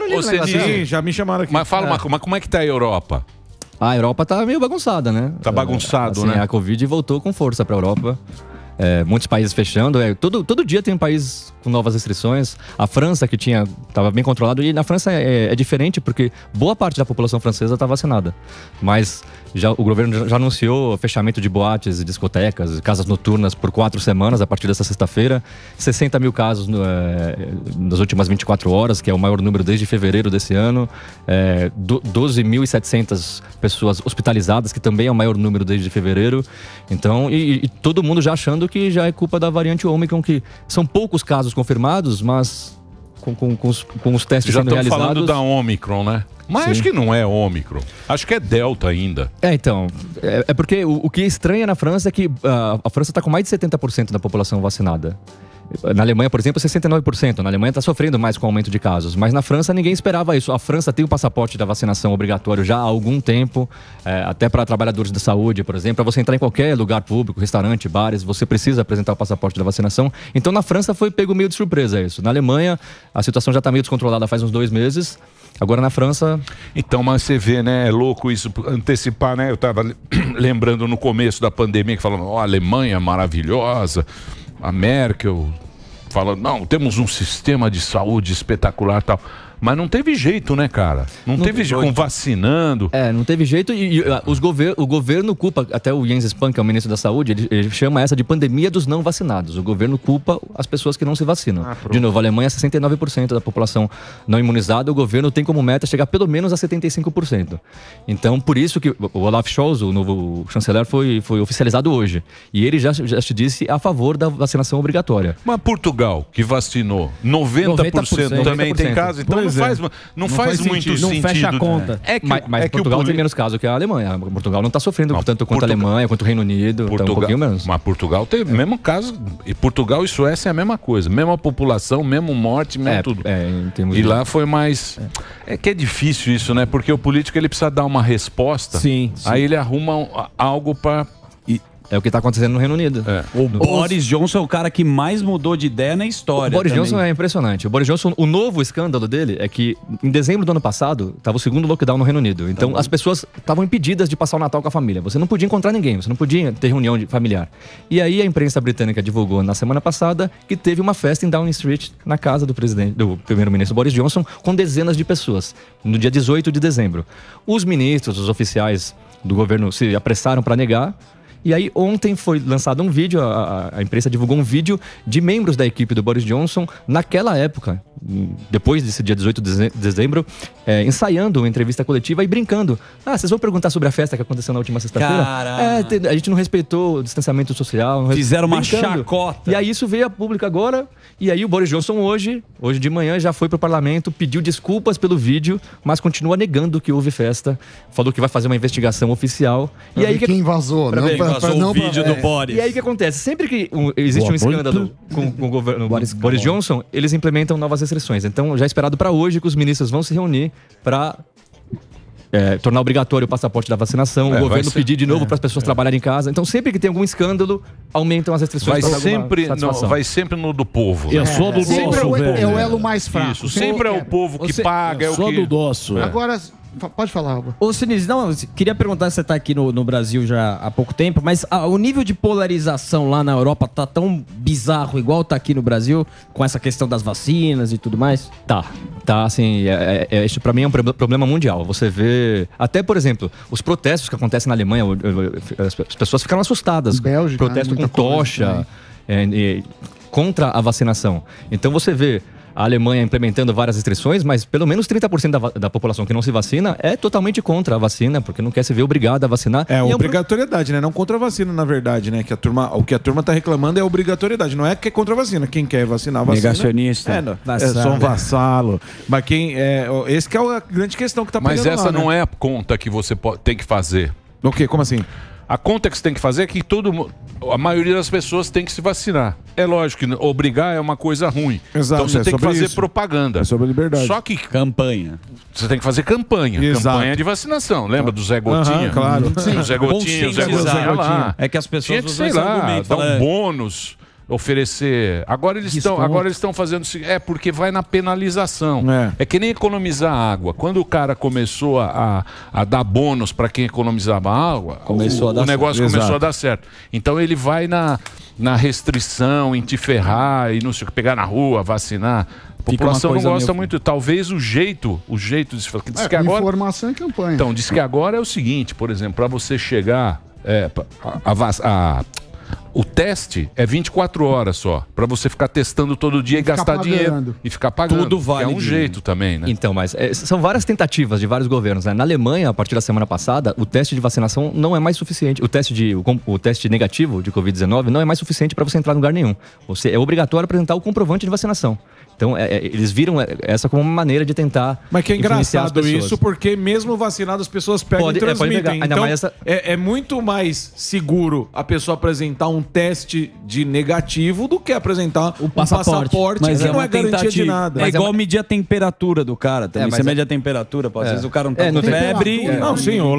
chamaram ali, né? Sim, já me chamaram aqui. Mas fala uma coisa, mas como é que tá a Europa? A Europa tá meio bagunçada, né? Tá bagunçado, assim, né? A Covid voltou com força pra Europa. Muitos países fechando. Todo dia tem um país com novas restrições. A França, que estava bem controlado. E na França é diferente porque boa parte da população francesa está vacinada. Mas o governo já anunciou fechamento de boates, discotecas, casas noturnas por 4 semanas a partir dessa sexta-feira. 60 mil casos nas últimas 24 horas, que é o maior número desde fevereiro desse ano. 12.700 pessoas hospitalizadas, que também é o maior número desde fevereiro. Então, e todo mundo já achando que já é culpa da variante Ômicron, que são poucos casos confirmados, mas com os testes já sendo realizados... Já estão falando da Ômicron, né? Mas Sim. acho que não é Ômicron. Acho que é Delta ainda. Então, porque o que estranha na França é que a França está com mais de 70% da população vacinada. Na Alemanha, por exemplo, 69%. Na Alemanha está sofrendo mais com o aumento de casos. Mas na França ninguém esperava isso. A França tem o passaporte da vacinação obrigatório já há algum tempo. Até para trabalhadores da saúde, por exemplo. Para você entrar em qualquer lugar público, restaurante, bares, você precisa apresentar o passaporte da vacinação. Então na França foi pego meio de surpresa isso. Na Alemanha a situação já está meio descontrolada faz uns 2 meses. Agora na França... Então, mas você vê, né? É louco isso, antecipar, né? Eu estava lembrando no começo da pandemia que falavam, a Alemanha é maravilhosa, a Merkel falando, não, temos um sistema de saúde espetacular e tal. Mas não teve jeito, né, cara? Não teve jeito, vacinando. Não teve jeito o governo culpa, até o Jens Spahn, que é o ministro da Saúde, ele chama essa de pandemia dos não vacinados. O governo culpa as pessoas que não se vacinam. De novo, a Alemanha é 69% da população não imunizada, o governo tem como meta chegar pelo menos a 75%. Então, por isso que o Olaf Scholz, o novo chanceler, foi oficializado hoje. E ele já te disse a favor da vacinação obrigatória. Mas Portugal, que vacinou 90% também tem caso, então não faz muito sentido. Não fecha a conta. Mas Portugal tem menos casos que a Alemanha. Portugal não está sofrendo tanto quanto a Alemanha, quanto o Reino Unido. Então um pouquinho menos. Mas Portugal tem o mesmo caso. E Portugal e Suécia é a mesma coisa. Mesma população, mesmo morte, mesmo tudo. E lá foi mais... É que é difícil isso, né? Porque o político ele precisa dar uma resposta. Sim. Aí ele arruma algo para... É o que está acontecendo no Reino Unido. O Boris Johnson é o cara que mais mudou de ideia na história. O Boris Johnson é impressionante. O Boris Johnson, o novo escândalo dele é que em dezembro do ano passado estava o segundo lockdown no Reino Unido. Então as pessoas estavam impedidas de passar o Natal com a família. Você não podia encontrar ninguém, você não podia ter reunião familiar. E aí a imprensa britânica divulgou na semana passada que teve uma festa em Downing Street na casa do primeiro-ministro Boris Johnson com dezenas de pessoas no dia 18 de dezembro. Os ministros, os oficiais do governo se apressaram para negar. E aí ontem foi lançado um vídeo, a imprensa divulgou um vídeo de membros da equipe do Boris Johnson naquela época, depois desse dia 18 de dezembro, ensaiando uma entrevista coletiva e brincando. Vocês vão perguntar sobre a festa que aconteceu na última sexta-feira? A gente não respeitou o distanciamento social. Fizeram uma chacota. E aí isso veio a público agora, e aí o Boris Johnson hoje de manhã já foi pro parlamento, pediu desculpas pelo vídeo, mas continua negando que houve festa, falou que vai fazer uma investigação oficial. E aí quem vazou, vazou o vídeo do Boris. E aí o que acontece? Sempre que existe um escândalo com o governo Boris Johnson, eles implementam novas restrições. Então já é esperado para hoje que os ministros vão se reunir para tornar obrigatório o passaporte da vacinação, o governo pedir de novo para as pessoas trabalharem em casa. Então sempre que tem algum escândalo, aumentam as restrições. Vai sempre no do povo. Eu sou do nosso, é o elo mais fraco. Isso, sempre é o povo que paga. Eu sou do nosso. Agora... Pode falar, Alba. Ô, Sinise, queria perguntar se você está aqui no Brasil já há pouco tempo, mas o nível de polarização lá na Europa tá tão bizarro, igual tá aqui no Brasil, com essa questão das vacinas e tudo mais? Tá, assim, isso pra mim é um problema mundial. Você vê, até, por exemplo, os protestos que acontecem na Alemanha, as pessoas ficaram assustadas. Bélgica, protesto com tocha, contra a vacinação. Então você vê a Alemanha implementando várias restrições, mas pelo menos 30% da população que não se vacina é totalmente contra a vacina, porque não quer se ver obrigada a vacinar. Obrigatoriedade, né? Não contra a vacina, na verdade, né? O que a turma tá reclamando é obrigatoriedade. Não é que é contra a vacina. Quem quer vacinar, vacina. Negacionista. É só um vassalo. Mas esse que é a grande questão que tá pegando. Mas essa não é a conta que você tem que fazer. O quê? Como assim? A conta que você tem que fazer é que a maioria das pessoas tem que se vacinar. É lógico que obrigar é uma coisa ruim. Exato, então você tem que fazer propaganda. É sobre liberdade. Só que campanha. Você tem que fazer campanha. Exato. Campanha de vacinação. Lembra do Zé Gotinha? Claro. O Zé Gotinha lá. É que as pessoas tinha que, sei lá, dar um bônus. oferecer. Agora eles estão fazendo. Porque vai na penalização. É que nem economizar água. Quando o cara começou a dar bônus para quem economizava água, o negócio começou a dar certo. Então ele vai na restrição, em te ferrar e não sei o que, pegar na rua, vacinar. A população não gosta muito. Talvez o jeito de se falar. Diz que agora, informação e campanha. Então, diz que agora é o seguinte, por exemplo, para você chegar. O teste é 24 horas só, para você ficar testando todo dia e gastar dinheiro e ficar pagando. Tudo vale. É um jeito também, né? Então, mas são várias tentativas de vários governos, né? Na Alemanha, a partir da semana passada, o teste de vacinação não é mais suficiente. O teste negativo de Covid-19 não é mais suficiente para você entrar em lugar nenhum. É obrigatório apresentar o comprovante de vacinação. Então, eles viram essa como uma maneira de tentar. Mas que é engraçado isso, porque mesmo vacinado as pessoas pegam e transmitem. Então, é muito mais seguro a pessoa apresentar um teste de negativo do que apresentar um passaporte mas que não é garantia de nada. É igual medir a temperatura do cara também. Você mede a temperatura, às vezes o cara não tá com febre. Não, sim, o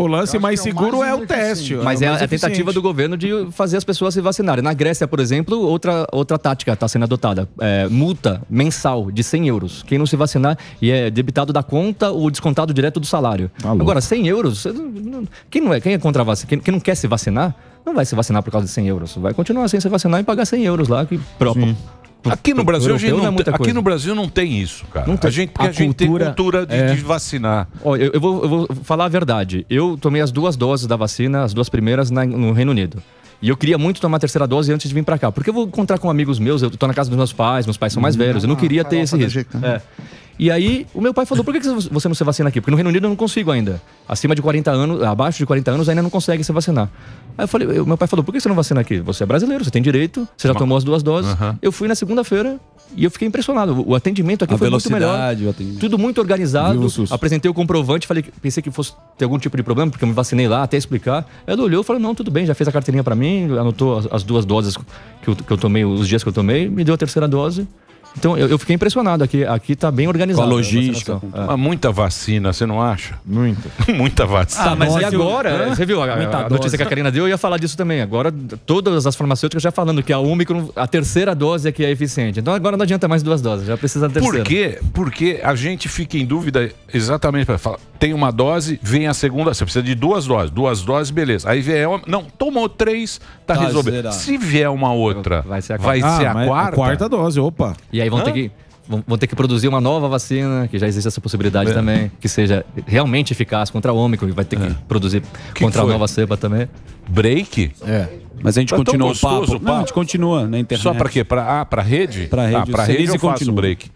lance mais seguro é o teste. Mas é a tentativa do governo de fazer as pessoas se vacinarem. Na Grécia, por exemplo, outra tática está sendo adotada. Multa mensal de 100 euros. Quem não se vacinar e é debitado da conta ou descontado direto do salário. Agora, 100 euros, quem é contra a vacina? Quem não quer se vacinar, não vai se vacinar por causa de 100 euros. Vai continuar sem se vacinar e pagar 100 euros lá. Aqui no Brasil, aqui no Brasil não tem isso, cara. A gente tem cultura de vacinar. Eu vou falar a verdade. Eu tomei as 2 doses da vacina, as 2 primeiras no Reino Unido. E eu queria muito tomar a terceira dose antes de vir pra cá. Porque eu vou encontrar com amigos meus, eu tô na casa dos meus pais são mais velhos. Eu não queria ter esse risco. E aí, o meu pai falou, por que você não se vacina aqui? Porque no Reino Unido eu não consigo ainda. Acima de 40 anos, abaixo de 40 anos ainda não consegue se vacinar. Aí eu falei, meu pai falou, por que você não vacina aqui? Você é brasileiro, você tem direito, você já tomou as 2 doses. Eu fui na segunda-feira e eu fiquei impressionado. O atendimento aqui foi muito melhor. Tudo muito organizado. Apresentei o comprovante, pensei que fosse ter algum tipo de problema, porque eu me vacinei lá, até explicar. Ela olhou e falou, não, tudo bem, já fez a carteirinha pra mim, anotou as 2 doses que eu tomei, os dias que eu tomei, me deu a terceira dose. Então, eu fiquei impressionado. Aqui tá bem organizado. Com a logística. Muita vacina, você não acha? Muita vacina. Mas e agora? Você viu a notícia que a Karina deu? Eu ia falar disso também. Agora, todas as farmacêuticas já falando que a Omicron, a terceira dose é que é eficiente. Então, agora não adianta mais 2 doses, já precisa da terceira. Por quê? Porque a gente fica em dúvida exatamente para falar. Tem uma dose, vem a segunda. Você precisa de 2 doses. 2 doses, beleza. Aí vier uma. Não, tomou 3, tá resolvido. Zerado. Se vier uma outra, vai ser a quarta. A quarta dose, opa. E aí vão ter que produzir uma nova vacina, que já existe essa possibilidade também, que seja realmente eficaz contra a Ômicron, e vai ter que produzir contra a nova cepa também. Break? Mas a gente continua o papo. Não, a gente continua na internet. Só pra quê? Pra rede? Pra rede. Pra rede eu faço break.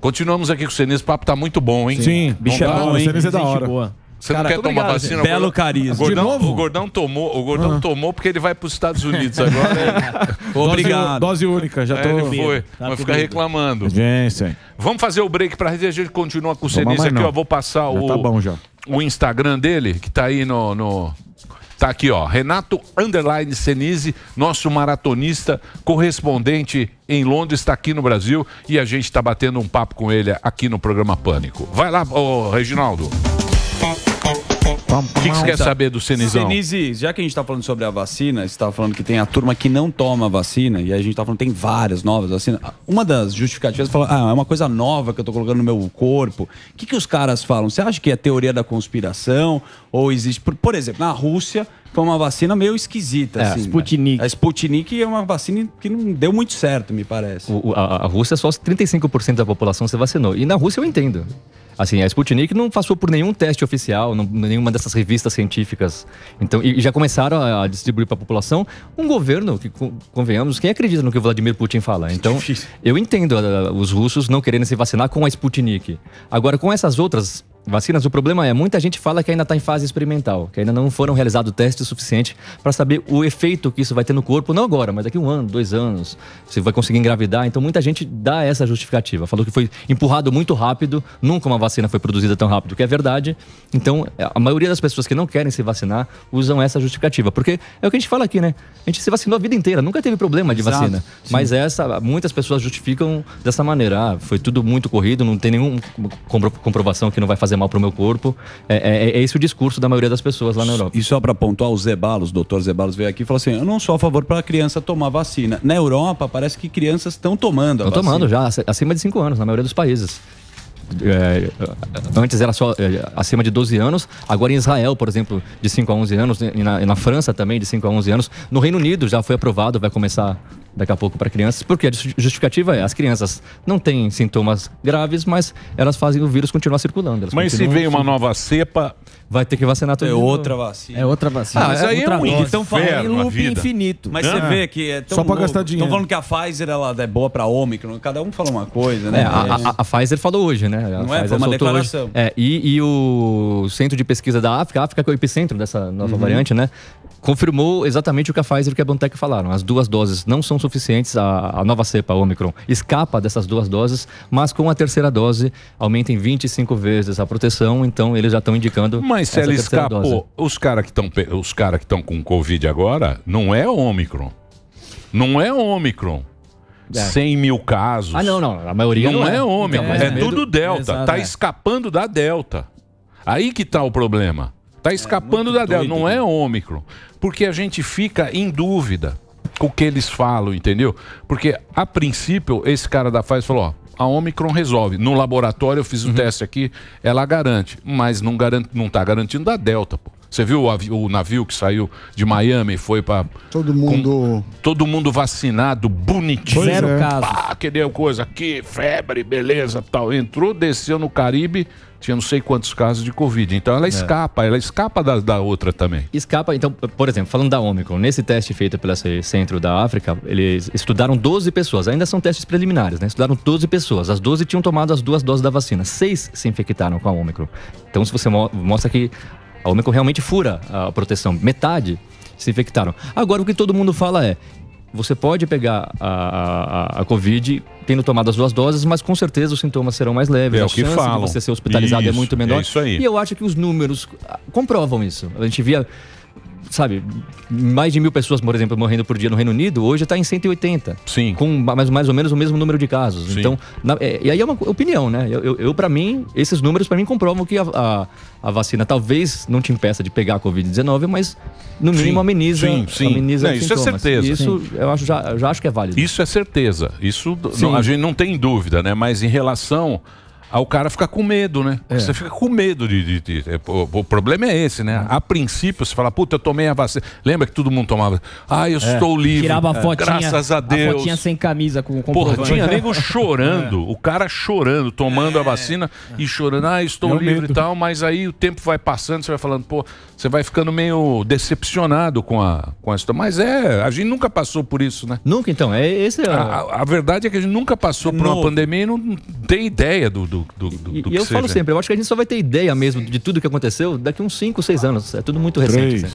Continuamos aqui com o Senise, o papo tá muito bom, hein? Sim. Bicho é bom, hein? O Senise é da hora. Você não quer tomar vacina? Belo carisma. O Gordão tomou porque ele vai para os Estados Unidos agora. Obrigado. Dose única, já tô. Ele foi. Vai ficar reclamando. Gente. Vamos fazer o break para a gente continua com o Senise aqui, ó. Vou passar o Instagram dele, que tá aí no tá aqui, ó. Renato _Senise, nosso maratonista, correspondente em Londres, está aqui no Brasil e a gente está batendo um papo com ele aqui no programa Pânico. Vai lá, Reginaldo. O que você quer saber do Senizão? Senise, já que a gente está falando sobre a vacina, você estava falando que tem a turma que não toma a vacina, e a gente está falando que tem várias novas vacinas. Uma das justificativas é é uma coisa nova que eu estou colocando no meu corpo. O que os caras falam? Você acha que é teoria da conspiração? Ou existe... Por exemplo, na Rússia foi uma vacina meio esquisita. Assim, Sputnik. A Sputnik é uma vacina que não deu muito certo, me parece. A Rússia, só 35% da população se vacinou. E na Rússia eu entendo. Assim, a Sputnik não passou por nenhum teste oficial, nenhuma dessas revistas científicas. Então, e já começaram a distribuir para a população um governo que, convenhamos, quem acredita no que o Vladimir Putin fala? Então, eu entendo os russos não querendo se vacinar com a Sputnik. Agora, com essas outras vacinas, o problema é, muita gente fala que ainda está em fase experimental, que ainda não foram realizados testes suficientes para saber o efeito que isso vai ter no corpo, não agora, mas daqui 1 ano, 2 anos, você vai conseguir engravidar. Então muita gente dá essa justificativa, falou que foi empurrado muito rápido, nunca uma vacina foi produzida tão rápido, que é verdade. Então a maioria das pessoas que não querem se vacinar usam essa justificativa, porque é o que a gente fala aqui, né? A gente se vacinou a vida inteira, nunca teve problema de vacina. Sim. Mas muitas pessoas justificam dessa maneira, foi tudo muito corrido, não tem nenhuma comprovação que não vai fazer mal pro meu corpo. É esse o discurso da maioria das pessoas lá na Europa. E só para pontuar, o Zeballos, o doutor Zeballos veio aqui e falou assim, eu não sou a favor para a criança tomar vacina. Na Europa, parece que crianças estão tomando a vacina. Estão tomando já, acima de 5 anos, na maioria dos países. Antes era só acima de 12 anos, agora em Israel, por exemplo, de 5 a 11 anos, e na França também, de 5 a 11 anos. No Reino Unido já foi aprovado, vai começar daqui a pouco para crianças, porque a justificativa é, as crianças não têm sintomas graves, mas elas fazem o vírus continuar circulando. Mas se veio uma nova cepa... Vai ter que vacinar todo mundo. Outra vacina. É outra vacina. Mas aí é um inferno a vida. Infinito. Mas você vê que é tão só pra gastar dinheiro. Estão falando que a Pfizer ela é boa pra Ômicron. Cada um fala uma coisa, né? A Pfizer falou hoje, né? A Pfizer foi uma declaração. Hoje. E o Centro de Pesquisa da África, a África que é o epicentro dessa nova variante, né? Confirmou exatamente o que a Pfizer e o que a BioNTech falaram. As 2 doses não são suficientes, a nova cepa, a Omicron, escapa dessas 2 doses, mas com a terceira dose aumenta em 25 vezes a proteção, então eles já estão indicando. Mas se ela escapou, os caras que estão com Covid agora, não é Omicron. Não é Omicron. 100 mil casos. Não, a maioria não é Omicron, então, tudo Delta. Tá escapando da Delta. Aí que tá o problema. Tá escapando da Delta, não é Omicron. Porque a gente fica em dúvida com o que eles falam, entendeu? Porque, a princípio, esse cara da Pfizer falou, a Omicron resolve. No laboratório, eu fiz o teste aqui, ela garante. Mas não tá garantindo da Delta, pô. Você viu o navio que saiu de Miami e foi para todo mundo vacinado, bonitinho. 0 casos. Pá, que deu coisa aqui, febre, beleza, tal. Entrou, desceu no Caribe, tinha não sei quantos casos de Covid. Então ela escapa da outra também. Escapa, então, por exemplo, falando da Omicron, nesse teste feito pelo Centro da África, eles estudaram 12 pessoas, ainda são testes preliminares, né? Estudaram 12 pessoas, as 12 tinham tomado as 2 doses da vacina, 6 se infectaram com a Omicron. Então, se você mostra que a Omicron realmente fura a proteção, metade se infectaram. Agora, o que todo mundo fala é, você pode pegar a Covid tendo tomado as 2 doses, mas com certeza os sintomas serão mais leves. É a chance de você ser hospitalizado é muito menor. É isso aí. E eu acho que os números comprovam isso. A gente via, sabe, mais de 1000 pessoas, por exemplo, morrendo por dia no Reino Unido, hoje está em 180. Sim. Com mais ou menos o mesmo número de casos. Sim. Então, e aí é uma opinião, né? Para mim, esses números para mim comprovam que a vacina talvez não te impeça de pegar a Covid-19, mas no mínimo ameniza isso é certeza. Isso eu já acho que é válido. Isso é certeza. Isso a gente não tem dúvida, né? Mas em relação ao cara fica com medo, né? Você fica com medo o problema é esse, né? A princípio, você fala, puta, eu tomei a vacina. Lembra que todo mundo tomava? Eu estou livre. Tirava a fotinha, graças a Deus. A fotinha sem camisa com Porra, tinha nego chorando, o cara chorando, tomando a vacina e chorando, estou livre e tal, mas aí o tempo vai passando, você vai falando, pô, você vai ficando meio decepcionado com a história. Mas a gente nunca passou por isso, né? Nunca, então. A verdade é que a gente nunca passou por uma pandemia e não tem ideia do que eu falo sempre, eu acho que a gente só vai ter ideia mesmo de tudo que aconteceu daqui uns 5, 6 anos. É tudo muito recente.